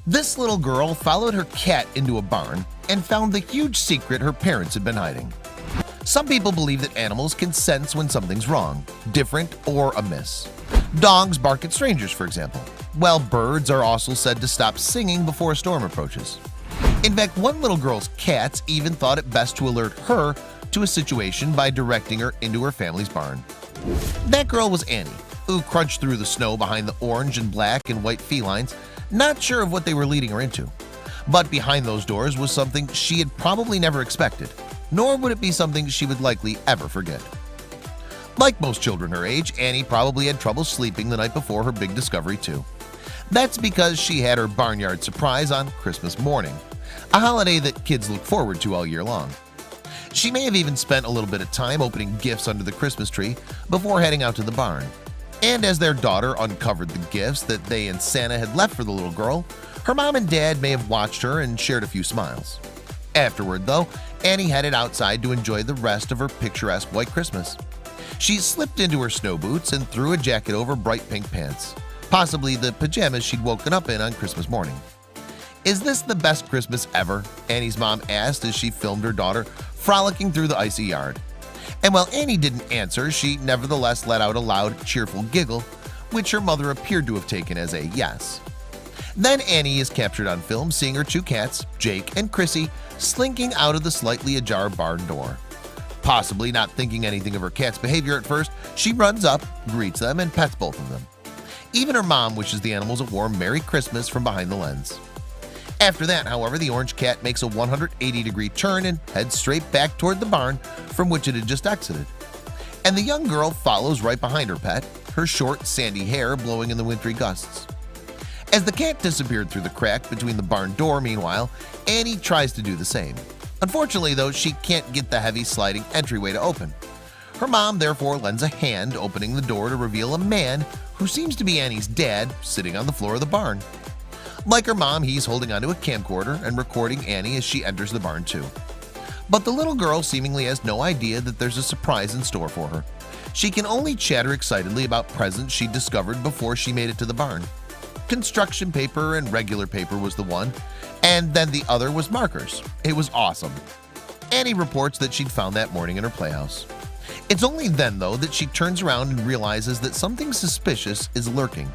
This little girl followed her cat into a barn and found the huge secret her parents had been hiding. Some people believe that animals can sense when something's wrong, different, or amiss. Dogs bark at strangers, for example, while birds are also said to stop singing before a storm approaches. In fact, one little girl's cats even thought it best to alert her to a situation by directing her into her family's barn. That girl was Annie, who crunched through the snow behind the orange and black and white felines, not sure of what they were leading her into. But behind those doors was something she had probably never expected, nor would it be something she would likely ever forget. Like most children her age, Annie probably had trouble sleeping the night before her big discovery too. That's because she had her barnyard surprise on Christmas morning, a holiday that kids look forward to all year long. She may have even spent a little bit of time opening gifts under the Christmas tree before heading out to the barn. And as their daughter uncovered the gifts that they and Santa had left for the little girl, her mom and dad may have watched her and shared a few smiles. Afterward, though, Annie headed outside to enjoy the rest of her picturesque white Christmas. She slipped into her snow boots and threw a jacket over bright pink pants, possibly the pajamas she'd woken up in on Christmas morning. "Is this the best Christmas ever?" Annie's mom asked as she filmed her daughter frolicking through the icy yard. And while Annie didn't answer, she nevertheless let out a loud, cheerful giggle, which her mother appeared to have taken as a yes. Then Annie is captured on film seeing her two cats, Jake and Chrissy, slinking out of the slightly ajar barn door. Possibly not thinking anything of her cat's behavior at first, she runs up, greets them, and pets both of them. Even her mom wishes the animals a warm Merry Christmas from behind the lens. After that, however, the orange cat makes a 180-degree turn and heads straight back toward the barn from which it had just exited. And the young girl follows right behind her pet, her short, sandy hair blowing in the wintry gusts. As the cat disappeared through the crack between the barn door, meanwhile, Annie tries to do the same. Unfortunately, though, she can't get the heavy sliding entryway to open. Her mom therefore lends a hand, opening the door to reveal a man who seems to be Annie's dad sitting on the floor of the barn. Like her mom, he's holding onto a camcorder and recording Annie as she enters the barn too. But the little girl seemingly has no idea that there's a surprise in store for her. She can only chatter excitedly about presents she discovered before she made it to the barn. Construction paper and regular paper was the one, and then the other was markers. It was awesome. Annie reports that she'd found that morning in her playhouse. It's only then, though, that she turns around and realizes that something suspicious is lurking.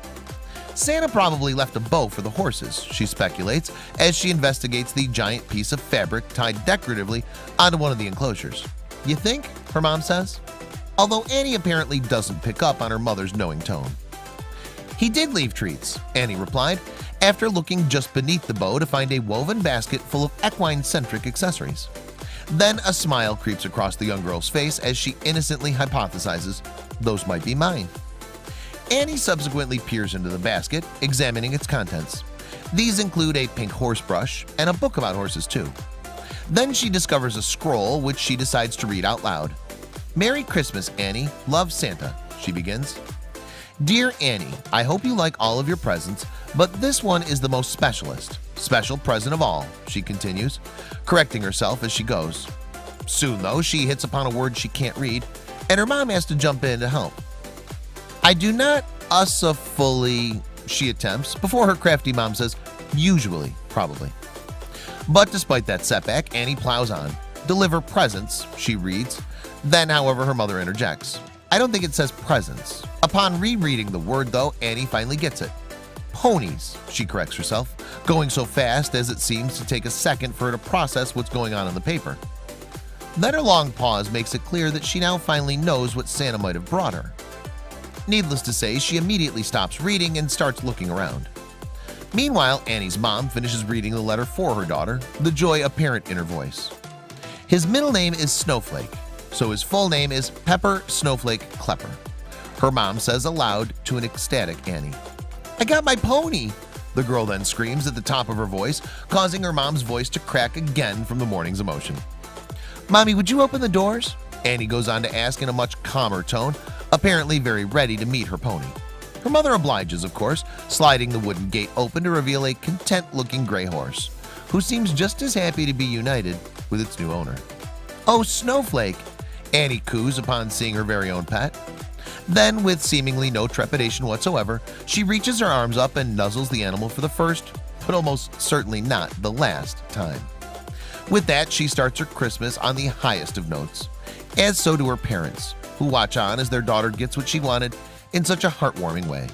Santa probably left a bow for the horses, she speculates, as she investigates the giant piece of fabric tied decoratively onto one of the enclosures. "You think?" her mom says, although Annie apparently doesn't pick up on her mother's knowing tone. "He did leave treats," Annie replied, after looking just beneath the bow to find a woven basket full of equine-centric accessories. Then a smile creeps across the young girl's face as she innocently hypothesizes, "Those might be mine." Annie subsequently peers into the basket, examining its contents. These include a pink horse brush and a book about horses too. Then she discovers a scroll which she decides to read out loud. "Merry Christmas, Annie. Love, Santa," she begins. "Dear Annie, I hope you like all of your presents, but this one is the most special present of all," she continues, correcting herself as she goes. Soon, though, she hits upon a word she can't read, and her mom has to jump in to help. "I do not fully," she attempts, before her crafty mom says, "Usually, probably." But despite that setback, Annie plows on. "Deliver presents," she reads. Then, however, her mother interjects. "I don't think it says presents." Upon rereading the word, though, Annie finally gets it. "Ponies," she corrects herself, going so fast as it seems to take a second for her to process what's going on in the paper. Then her long pause makes it clear that she now finally knows what Santa might have brought her. Needless to say, she immediately stops reading and starts looking around. Meanwhile, Annie's mom finishes reading the letter for her daughter, the joy apparent in her voice. His middle name is Snowflake, so his full name is Pepper Snowflake Klepper, her mom says aloud to an ecstatic Annie. "I got my pony!" the girl then screams at the top of her voice, causing her mom's voice to crack again from the morning's emotion. "Mommy, would you open the doors?" Annie goes on to ask in a much calmer tone, apparently very ready to meet her pony. Her mother obliges, of course, sliding the wooden gate open to reveal a content-looking gray horse, who seems just as happy to be united with its new owner. "Oh, Snowflake," Annie coos upon seeing her very own pet. Then, with seemingly no trepidation whatsoever, she reaches her arms up and nuzzles the animal for the first, but almost certainly not the last time. With that, she starts her Christmas on the highest of notes, as so do her parents, who watch on as their daughter gets what she wanted in such a heartwarming way.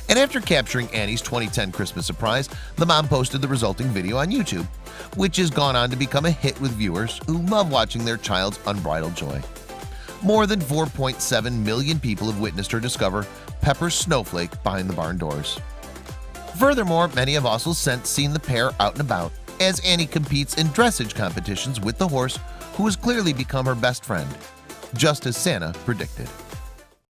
And after capturing Annie's 2010 Christmas surprise, the mom posted the resulting video on YouTube, which has gone on to become a hit with viewers who love watching their child's unbridled joy. More than 4.7 million people have witnessed her discover Pepper's snowflake behind the barn doors. Furthermore, many have also since seen the pair out and about, as Annie competes in dressage competitions with the horse, who has clearly become her best friend, just as Santa predicted.